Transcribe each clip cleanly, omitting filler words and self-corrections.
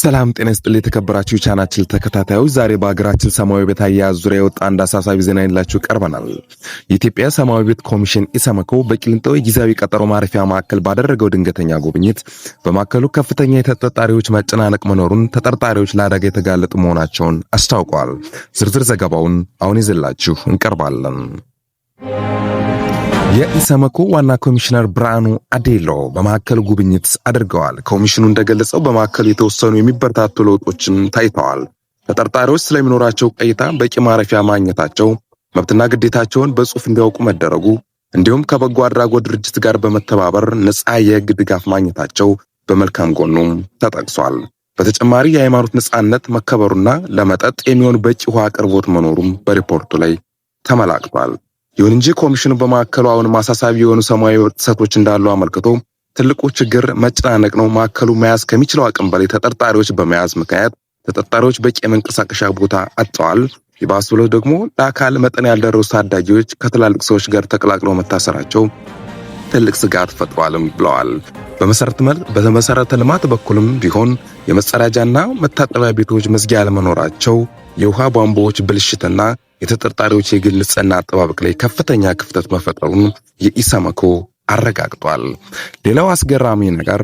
ሰላም ጤና ይስጥልኝ የተከበራችሁ ቻናችን ተከታታዮች፣ ዛሬ በአገራችን ሰማያዊ ቤት አያያዝ ዙሪያ የወጣ አንድ አሳሳቢ ዜና ይላችሁ ቀርበናል። የኢትዮጵያ ሰማያዊ ቤት ኮሚሽን ኢሰመኮ በቂሊንጦ ጊዜያዊ ቀጠሮ ማረፊያ ማዕከል ባደረገው ድንገተኛ ጉብኝት በማዕከሉ ከፍተኛ የተጠርጣሪዎች መጨናነቅ መኖሩን፣ ተጠርጣሪዎች ለአደጋ የተጋለጡ መሆናቸውን አስታውቋል። ዝርዝር ዘገባውን አሁን ይዘላችሁ እንቀርባለን። የኢሰመኮ ዋና ኮሚሽነር ብርሃኑ አዴሎ በማዕከሉ ጉብኝት አድርገዋል። ኮሚሽኑ እንደገለጸው በማዕከሉ የተወሰኑ የሚበረታቱ ለውጦችን ታይተዋል። ተጠርጣሪዎች ስለሚኖራቸው ቆይታ በቂ ማረፊያ ማግኘታቸው፣ መብትና ግዴታቸውን በጽሑፍ እንዲያውቁ መደረጉ፣ እንዲሁም ከበጎ አድራጎት ድርጅት ጋር በመተባበር ነፃ የሕግ ድጋፍ ማግኘታቸው በመልካም ጎኑም ተጠቅሷል። በተጨማሪ የሃይማኖት ነፃነት መከበሩና ለመጠጥ የሚሆን በቂ ውሃ አቅርቦት መኖሩም በሪፖርቱ ላይ ተመላክቷል። ይሁን እንጂ ኮሚሽኑ በማዕከሉ አሁንም አሳሳቢ የሆኑ ሰማያዊ ጥሰቶች እንዳሉ አመልክቶ ትልቁ ችግር መጨናነቅ ነው፣ ማዕከሉ መያዝ ከሚችለው አቅም በላይ ተጠርጣሪዎች በመያዝ ምክንያት ተጠርጣሪዎች በቂ የመንቀሳቀሻ ቦታ አጥተዋል፣ ይባስ ብሎ ደግሞ ለአካል መጠን ያልደረሱ ታዳጊዎች ከትላልቅ ሰዎች ጋር ተቀላቅለው መታሰራቸው ትልቅ ስጋት ፈጥሯልም ብለዋል። በመሰረተ ልማት በኩልም ቢሆን የመጸዳጃና መታጠቢያ ቤቶች መዝጊያ አለመኖራቸው፣ የውሃ ቧንቧዎች ብልሽትና የተጠርጣሪዎች የግል ንጽህና አጠባበቅ ላይ ከፍተኛ ክፍተት መፈጠሩን የኢሰመኮ አረጋግጧል። ሌላው አስገራሚ ነገር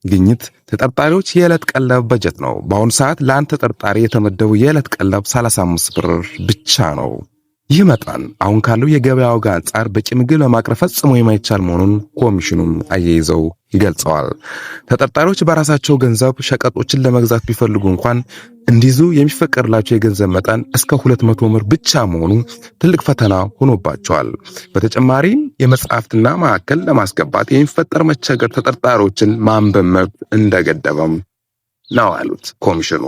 ግኝት ተጠርጣሪዎች የዕለት ቀለብ በጀት ነው። በአሁኑ ሰዓት ለአንድ ተጠርጣሪ የተመደበው የዕለት ቀለብ 35 ብር ብቻ ነው። ይህ መጠን አሁን ካለው የገበያ ዋጋ አንጻር በቂ ምግብ ለማቅረብ ፈጽሞ የማይቻል መሆኑን ኮሚሽኑም አያይዘው ገልጸዋል። ተጠርጣሪዎች በራሳቸው ገንዘብ ሸቀጦችን ለመግዛት ቢፈልጉ እንኳን እንዲይዙ የሚፈቀድላቸው የገንዘብ መጠን እስከ 200 ብር ብቻ መሆኑ ትልቅ ፈተና ሆኖባቸዋል። በተጨማሪም የመጽሐፍትና ማዕከል ለማስገባት የሚፈጠር መቸገር ተጠርጣሪዎችን ማንበብ መብት እንደገደበም ነው ያሉት ኮሚሽኑ።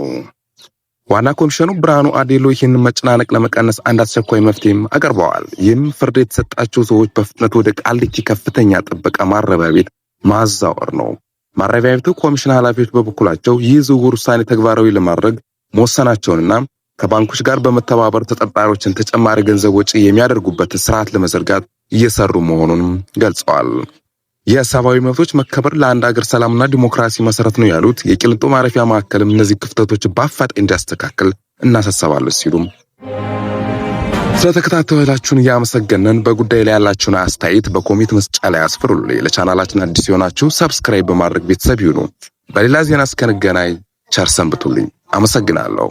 ዋና ኮሚሽኑ ብርሃኑ አዴሎ ይህንን መጨናነቅ ለመቀነስ አንድ አስቸኳይ መፍትሄም አቀርበዋል። ይህም ፍርድ የተሰጣቸው ሰዎች በፍጥነት ወደ ቃሊቲ ከፍተኛ ጥበቃ ማረሚያ ቤት ማዛወር ነው። ማረሚያ ቤቱ ኮሚሽን ኃላፊዎች በበኩላቸው ይህ ዝውውር ውሳኔ ተግባራዊ ለማድረግ መወሰናቸውንና ከባንኮች ጋር በመተባበር ተጠርጣሪዎችን ተጨማሪ ገንዘብ ወጪ የሚያደርጉበትን ስርዓት ለመዘርጋት እየሰሩ መሆኑንም ገልጸዋል። የሰብአዊ መብቶች መከበር ለአንድ ሀገር ሰላምና ዲሞክራሲ መሰረት ነው ያሉት የቂሊንጦ ማረፊያ ማዕከልም እነዚህ ክፍተቶች በአፋጣኝ እንዲያስተካክል እናሳስባለን ሲሉም ስለተከታተላችሁን እያመሰገንን በጉዳይ ላይ ያላችሁን አስተያየት በኮሜንት መስጫ ላይ አስፍሩልኝ። ለቻናላችን አዲስ የሆናችሁ ሰብስክራይብ በማድረግ ቤተሰብ ይሁኑ። በሌላ ዜና እስከንገናኝ ቸር ሰንብቱልኝ። አመሰግናለሁ።